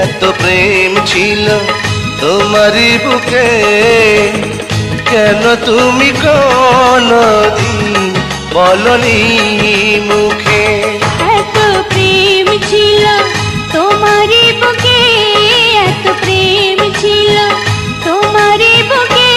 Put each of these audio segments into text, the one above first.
এত প্রেম ছিল তোমারই বুকে, কেন তুমি কোনদিন বলনি মুখে? এত প্রেম ছিল তোমারই বুকে, এত প্রেম ছিল তোমারই বুকে।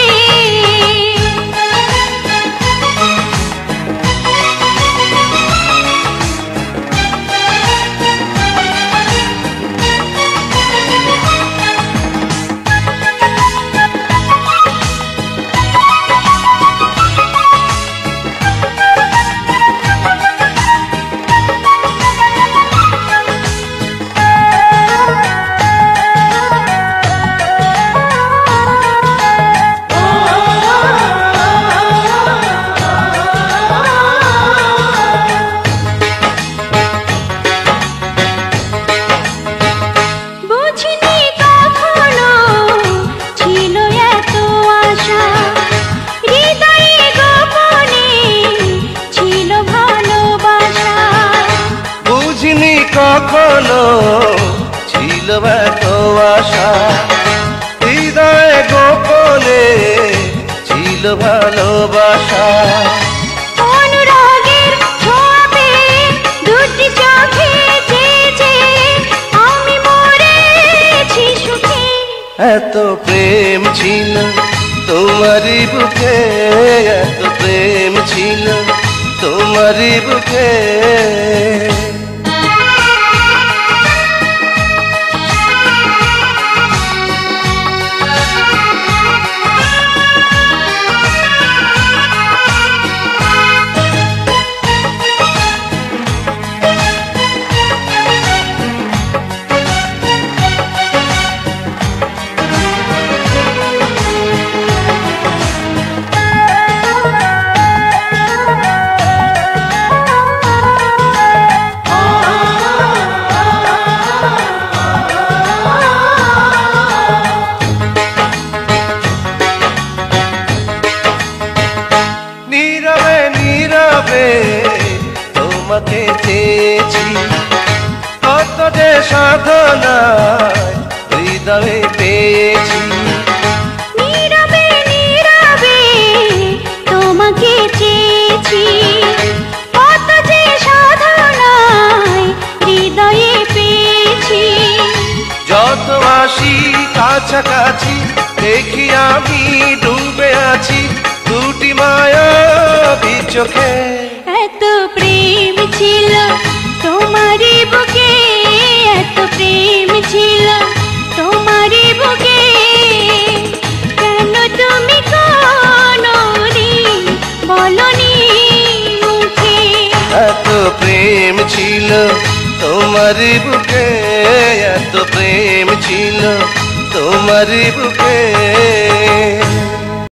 কখনো ছিল এত আশা, হৃদয়ে গোপনে ছিল ভালোবাসা। অনুরাগের ছোঁয়া পেয়ে দুটি চোখে চেয়েছে আমি মরেছি সুখে। এত প্রেম ছিল তোমারই বুকে, এত প্রেম ছিল তোমারই বুকে। নীরবে নীরবে তোমাকে চেয়েছি, কত যে সাধনায় হৃদয়ে পেয়েছি। নীরবে নীরবে তোমাকে চেয়েছি, কত যে সাধনায় হৃদয়ে পেয়েছি। যত আসি কাছাকাছি দেখি আমি ডুবে আছি দুটি মায়াবী চোখে। এত প্রেম ছিল তোমারই বুকে, এত প্রেম ছিল তোমারই বুকে, কেন তুমি কোনদিন বলনি মুখে? এত প্রেম ছিল তোমারই বুকে, এত প্রেম ছিল তোমারই বুকে।